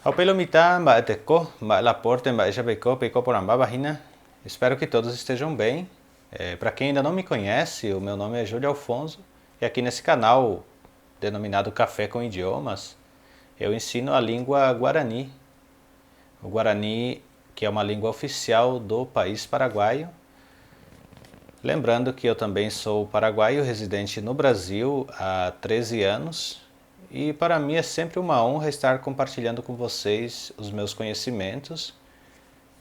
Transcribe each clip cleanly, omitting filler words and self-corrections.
Aupelomita, Mbaeteco, Laporte, Mbaejabeco, Peicoporambá, Barrina. Espero que todos estejam bem. Para quem ainda não me conhece, o meu nome é Júlio Alfonso e aqui nesse canal denominado Café com Idiomas, eu ensino a língua Guarani. O Guarani, que é uma língua oficial do país paraguaio. Lembrando que eu também sou paraguaio, residente no Brasil há 13 anos. E para mim é sempre uma honra estar compartilhando com vocês os meus conhecimentos,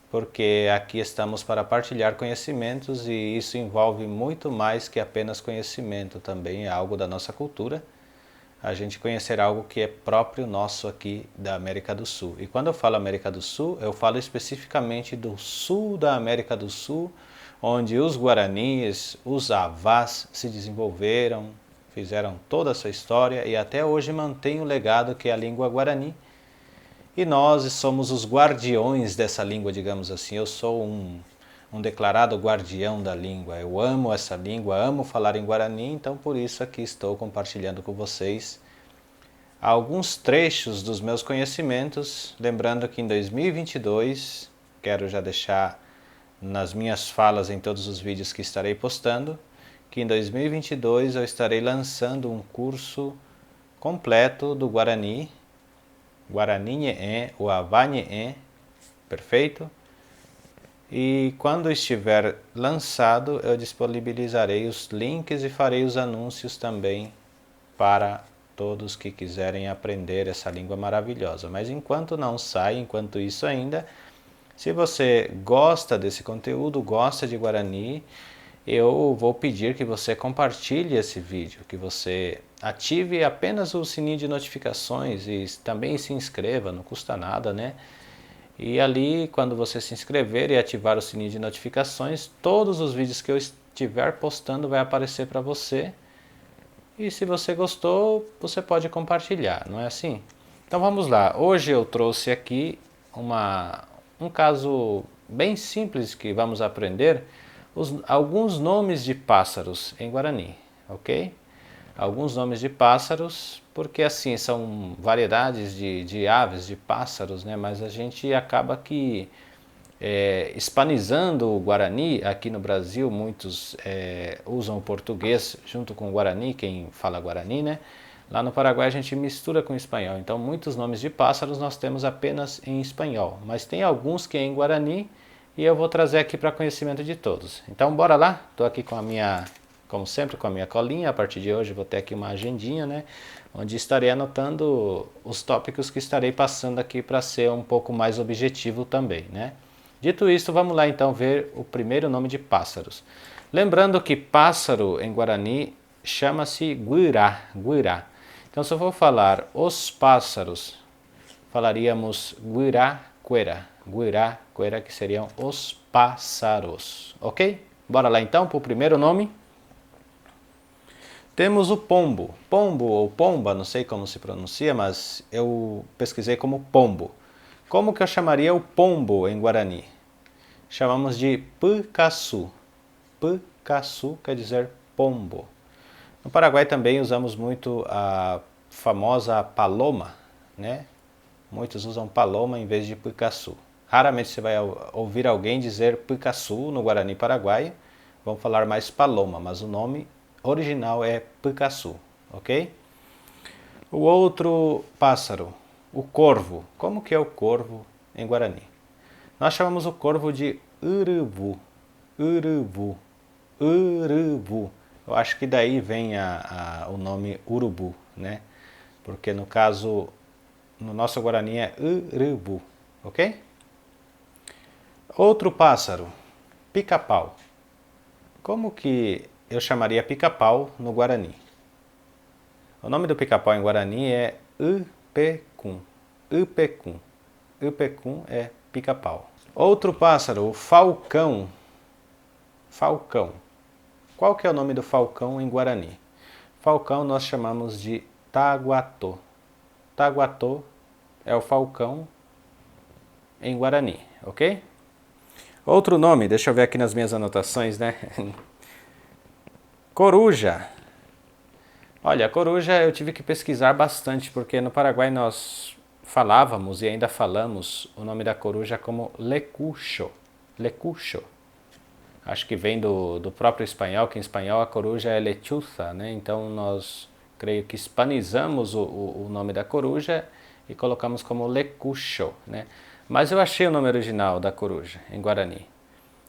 porque aqui estamos para partilhar conhecimentos e isso envolve muito mais que apenas conhecimento, também é algo da nossa cultura, a gente conhecer algo que é próprio nosso aqui da América do Sul. E quando eu falo América do Sul, eu falo especificamente do sul da América do Sul, onde os guaranis, os avás se desenvolveram, fizeram toda a sua história e até hoje mantém o legado que é a língua guarani. E nós somos os guardiões dessa língua, digamos assim. Eu sou um declarado guardião da língua. Eu amo essa língua, amo falar em guarani, então por isso aqui estou compartilhando com vocês alguns trechos dos meus conhecimentos. Lembrando que em 2022, quero já deixar nas minhas falas em todos os vídeos que estarei postando, que em 2022 eu estarei lançando um curso completo do Guarani, Guarani Nheé, o Avá Nheé, perfeito? E quando estiver lançado, eu disponibilizarei os links e farei os anúncios também para todos que quiserem aprender essa língua maravilhosa. Mas enquanto não sai, enquanto isso ainda, se você gosta desse conteúdo, gosta de Guarani, eu vou pedir que você compartilhe esse vídeo, que você ative apenas o sininho de notificações e também se inscreva, não custa nada, né? E ali, quando você se inscrever e ativar o sininho de notificações, todos os vídeos que eu estiver postando vai aparecer para você. E se você gostou, você pode compartilhar, não é assim? Então vamos lá, hoje eu trouxe aqui um caso bem simples que vamos aprender alguns nomes de pássaros em Guarani, ok? Alguns nomes de pássaros, porque assim são variedades de aves, de pássaros, né? Mas a gente acaba que hispanizando o Guarani, aqui no Brasil muitos usam o português junto com o Guarani, quem fala Guarani, né? Lá no Paraguai a gente mistura com o espanhol, então muitos nomes de pássaros nós temos apenas em espanhol, mas tem alguns que é em Guarani e eu vou trazer aqui para conhecimento de todos. Então bora lá, estou aqui com a minha, como sempre, com a minha colinha. A partir de hoje vou ter aqui uma agendinha, né? Onde estarei anotando os tópicos que estarei passando aqui para ser um pouco mais objetivo também, né? Dito isto, vamos lá então ver o primeiro nome de pássaros. Lembrando que pássaro em Guarani chama-se guirá, guirá. Então se eu for falar os pássaros, falaríamos guiraquera, guiraquera, que seriam os pássaros, ok? Bora lá então para o primeiro nome. Temos o pombo, pombo ou pomba, não sei como se pronuncia, mas eu pesquisei como pombo. Como que eu chamaria o pombo em Guarani? Chamamos de pucaçu. Pucaçu quer dizer pombo. No Paraguai também usamos muito a famosa paloma, né? Muitos usam paloma em vez de pucaçu. Raramente você vai ouvir alguém dizer pucaçu no Guarani paraguaio. Vamos falar mais paloma, mas o nome original é pucaçu, ok? O outro pássaro, o corvo. Como que é o corvo em Guarani? Nós chamamos o corvo de urubu, urubu, urubu. Eu acho que daí vem o nome urubu, né? Porque no caso, no nosso Guarani é urubu, ok? Outro pássaro, pica-pau. Como que eu chamaria pica-pau no Guarani? O nome do pica-pau em Guarani é upecum, upecum. Upecum é pica-pau. Outro pássaro, o falcão. Falcão. Qual que é o nome do falcão em Guarani? Falcão nós chamamos de taguatô. Taguatô é o falcão em Guarani, ok? Outro nome, deixa eu ver aqui nas minhas anotações, né? Coruja. Olha, a coruja eu tive que pesquisar bastante, porque no Paraguai nós falávamos e ainda falamos o nome da coruja como lecucho. Lecucho. Acho que vem do próprio espanhol, que em espanhol a coruja é lechuza, né? Então nós, creio que hispanizamos o nome da coruja e colocamos como lecucho, né? Mas eu achei o nome original da coruja em Guarani.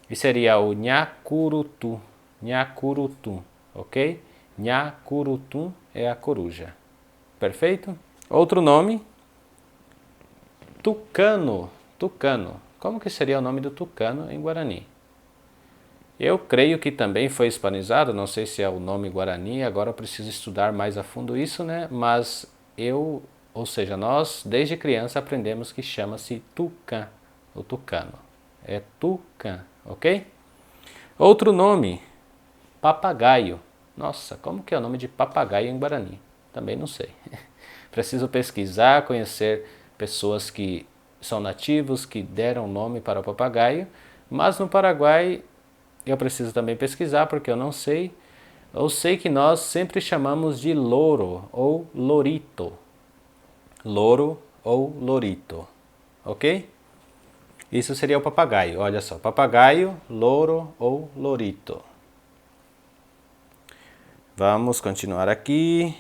E seria o nhacurutu, nhacurutu, ok? Nhacurutu é a coruja. Perfeito? Outro nome, tucano, tucano. Como que seria o nome do tucano em Guarani? Eu creio que também foi hispanizado, não sei se é o nome Guarani, agora eu preciso estudar mais a fundo isso, né? Mas ou seja, nós desde criança aprendemos que chama-se tucã, o tucano. É tucã, ok? Outro nome, papagaio. Nossa, como que é o nome de papagaio em Guarani? Também não sei. Preciso pesquisar, conhecer pessoas que são nativos, que deram nome para o papagaio, mas no Paraguai eu preciso também pesquisar porque eu não sei. Eu sei que nós sempre chamamos de louro ou lorito. Louro ou lorito, ok? Isso seria o papagaio, olha só, papagaio, louro ou lorito. Vamos continuar aqui.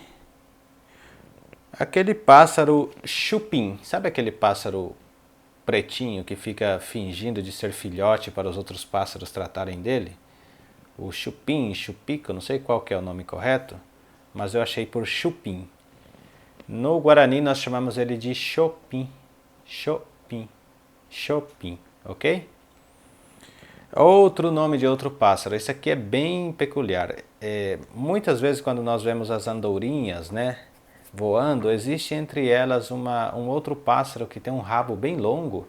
Aquele pássaro chupim, sabe aquele pássaro pretinho que fica fingindo de ser filhote para os outros pássaros tratarem dele? O chupim, chupico, não sei qual que é o nome correto, mas eu achei por chupim. No Guarani nós chamamos ele de chopin, chopin, chopin, ok? Outro nome de outro pássaro, esse aqui é bem peculiar. Muitas vezes quando nós vemos as andorinhas, né, voando, existe entre elas um outro pássaro que tem um rabo bem longo,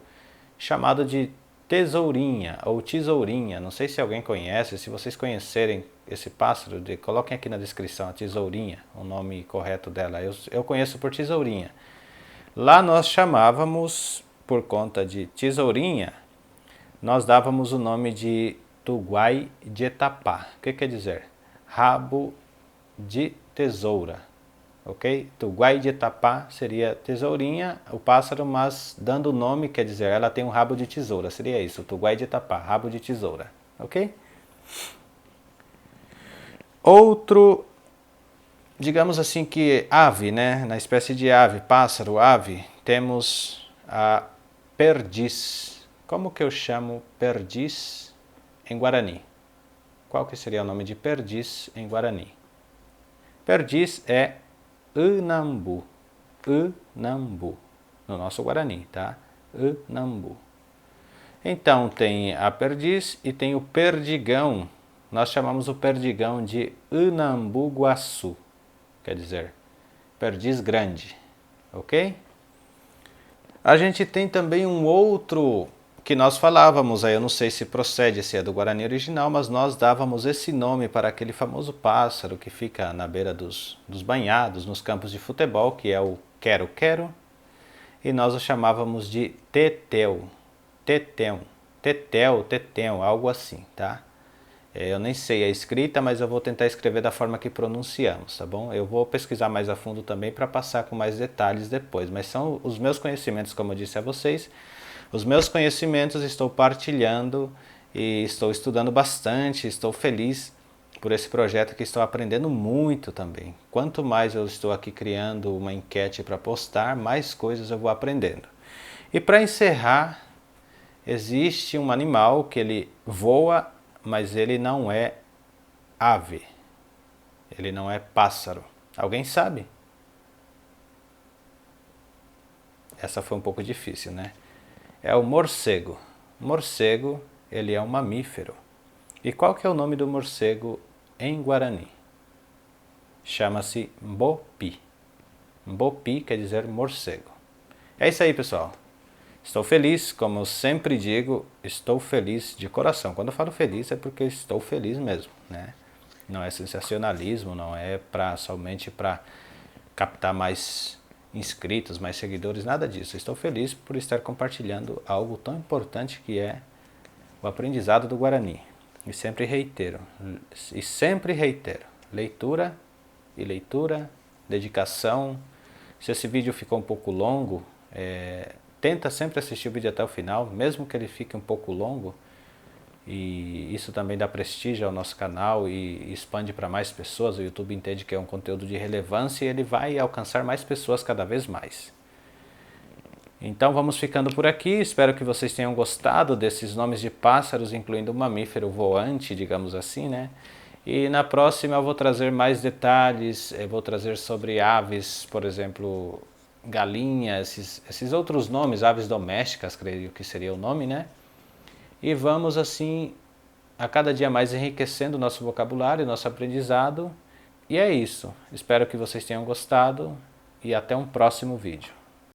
chamado de tesourinha ou tesourinha. Não sei se alguém conhece, se vocês conhecerem esse pássaro, coloquem aqui na descrição a tesourinha, o nome correto dela. Eu conheço por tesourinha. Lá nós chamávamos, por conta de tesourinha, nós dávamos o nome de tuguai de etapá. O que quer dizer? Rabo de tesoura. Ok? Tuguai de etapá seria tesourinha, o pássaro, mas dando o nome, quer dizer, ela tem um rabo de tesoura. Seria isso, tuguai de etapá, rabo de tesoura. Ok? Outro, digamos assim que ave, né? Na espécie de ave, pássaro, ave, temos a perdiz. Como que eu chamo perdiz em Guarani? Qual que seria o nome de perdiz em Guarani? Perdiz é Anambu, Anambu, no nosso Guarani, tá? Anambu. Então tem a perdiz e tem o perdigão. Nós chamamos o perdigão de Anambuguaçu, quer dizer, perdiz grande, ok? A gente tem também um outro que nós falávamos, aí eu não sei se procede, se é do Guarani original, mas nós dávamos esse nome para aquele famoso pássaro que fica na beira dos banhados, nos campos de futebol, que é o quero-quero, e nós o chamávamos de tetel, tetel, tetel, tetel, algo assim, tá? Eu nem sei a escrita, mas eu vou tentar escrever da forma que pronunciamos, tá bom? Eu vou pesquisar mais a fundo também para passar com mais detalhes depois, mas são os meus conhecimentos, como eu disse a vocês. Os meus conhecimentos estou partilhando e estou estudando bastante, estou feliz por esse projeto que estou aprendendo muito também. Quanto mais eu estou aqui criando uma enquete para postar, mais coisas eu vou aprendendo. E para encerrar, existe um animal que ele voa, mas ele não é ave, ele não é pássaro. Alguém sabe? Essa foi um pouco difícil, né? É o morcego. Morcego, ele é um mamífero. E qual que é o nome do morcego em Guarani? Chama-se mbopi. Mbopi quer dizer morcego. É isso aí, pessoal. Estou feliz, como eu sempre digo, estou feliz de coração. Quando eu falo feliz é porque estou feliz mesmo, né? Não é sensacionalismo, não é somente para captar mais inscritos, mais seguidores, nada disso. Estou feliz por estar compartilhando algo tão importante que é o aprendizado do Guarani. E sempre reitero, leitura e leitura, dedicação. Se esse vídeo ficou um pouco longo, Tenta sempre assistir o vídeo até o final, mesmo que ele fique um pouco longo, e isso também dá prestígio ao nosso canal e expande para mais pessoas. O YouTube entende que é um conteúdo de relevância e ele vai alcançar mais pessoas cada vez mais. Então vamos ficando por aqui, espero que vocês tenham gostado desses nomes de pássaros, incluindo um mamífero voante, digamos assim, né? E na próxima eu vou trazer mais detalhes, eu vou trazer sobre aves, por exemplo, galinhas, esses outros nomes, aves domésticas, creio que seria o nome, né? E vamos assim, a cada dia mais enriquecendo o nosso vocabulário, nosso aprendizado. E é isso, espero que vocês tenham gostado e até um próximo vídeo.